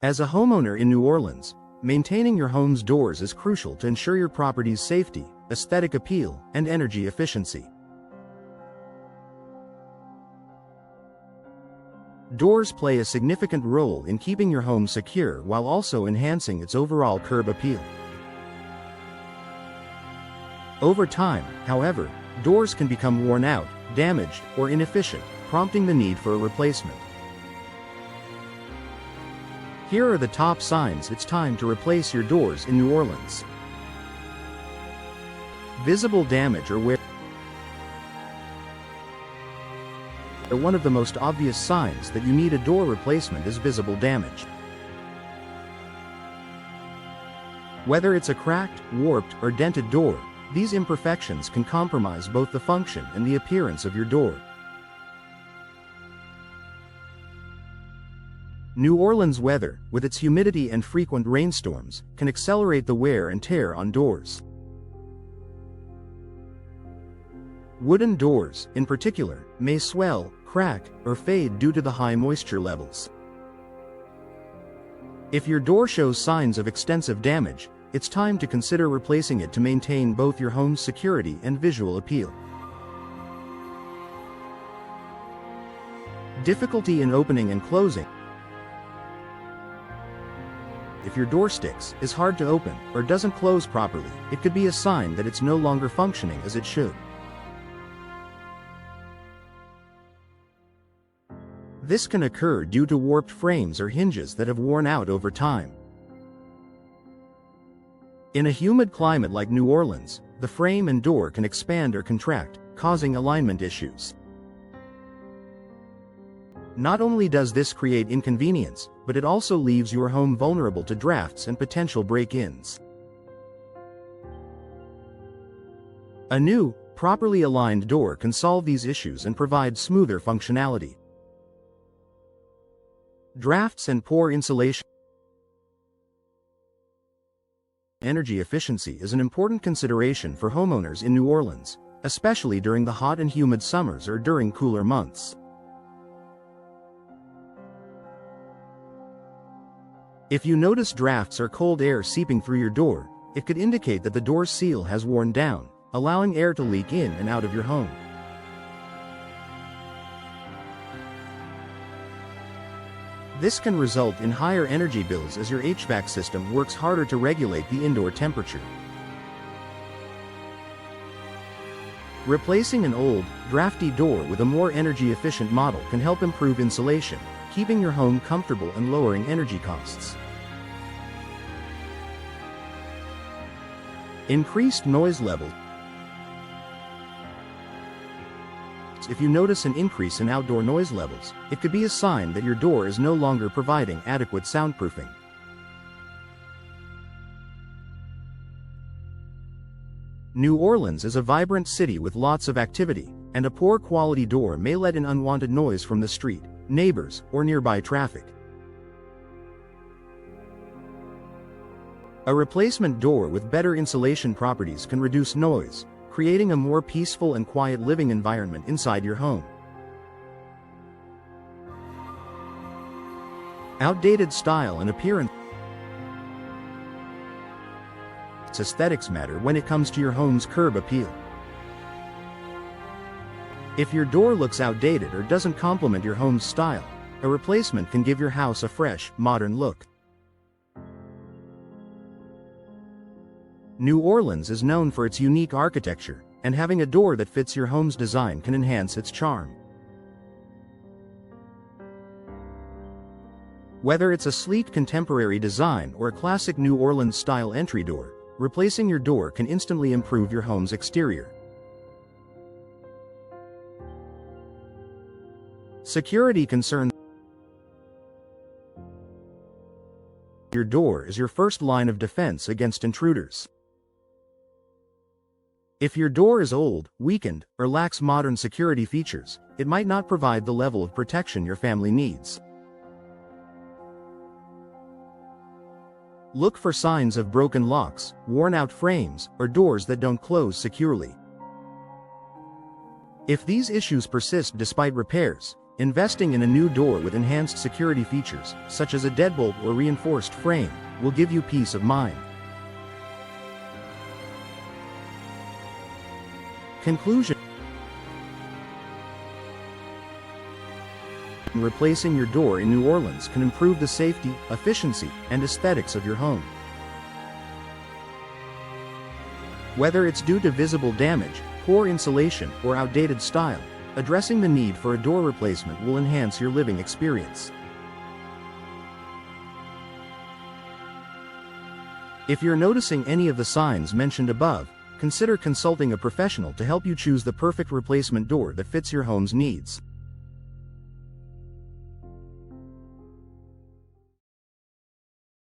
As a homeowner in New Orleans, maintaining your home's doors is crucial to ensure your property's safety, aesthetic appeal, and energy efficiency. Doors play a significant role in keeping your home secure while also enhancing its overall curb appeal. Over time, however, doors can become worn out, damaged, or inefficient, prompting the need for a replacement. Here are the top signs it's time to replace your doors in New Orleans. Visible damage or wear. One of the most obvious signs that you need a door replacement is visible damage. Whether it's a cracked, warped, or dented door, these imperfections can compromise both the function and the appearance of your door. New Orleans weather, with its humidity and frequent rainstorms, can accelerate the wear and tear on doors. Wooden doors, in particular, may swell, crack, or fade due to the high moisture levels. If your door shows signs of extensive damage, it's time to consider replacing it to maintain both your home's security and visual appeal. Difficulty in opening and closing. If your door sticks, is hard to open, or doesn't close properly, it could be a sign that it's no longer functioning as it should. This can occur due to warped frames or hinges that have worn out over time. In a humid climate like New Orleans, the frame and door can expand or contract, causing alignment issues. Not only does this create inconvenience, but it also leaves your home vulnerable to drafts and potential break-ins. A new, properly aligned door can solve these issues and provide smoother functionality. Drafts and poor insulation. Energy efficiency is an important consideration for homeowners in New Orleans, especially during the hot and humid summers or during cooler months. If you notice drafts or cold air seeping through your door, it could indicate that the door seal has worn down, allowing air to leak in and out of your home. This can result in higher energy bills as your HVAC system works harder to regulate the indoor temperature. Replacing an old, drafty door with a more energy-efficient model can help improve insulation, keeping your home comfortable and lowering energy costs. Increased noise levels. If you notice an increase in outdoor noise levels, it could be a sign that your door is no longer providing adequate soundproofing. New Orleans is a vibrant city with lots of activity, and a poor quality door may let in unwanted noise from the street, neighbors, or nearby traffic. A replacement door with better insulation properties can reduce noise, creating a more peaceful and quiet living environment inside your home. Outdated style and appearance. Aesthetics matter when it comes to your home's curb appeal. If your door looks outdated or doesn't complement your home's style, a replacement can give your house a fresh, modern look. New Orleans is known for its unique architecture, and having a door that fits your home's design can enhance its charm. Whether it's a sleek contemporary design or a classic New Orleans-style entry door, replacing your door can instantly improve your home's exterior. Security concerns. Your door is your first line of defense against intruders. If your door is old, weakened, or lacks modern security features, it might not provide the level of protection your family needs. Look for signs of broken locks, worn-out frames, or doors that don't close securely. If these issues persist despite repairs, Investing in a new door with enhanced security features, such as a deadbolt or reinforced frame, will give you peace of mind. Conclusion: replacing your door in New Orleans can improve the safety, efficiency, and aesthetics of your home. Whether it's due to visible damage, poor insulation, or outdated style, addressing the need for a door replacement will enhance your living experience. If you're noticing any of the signs mentioned above, consider consulting a professional to help you choose the perfect replacement door that fits your home's needs.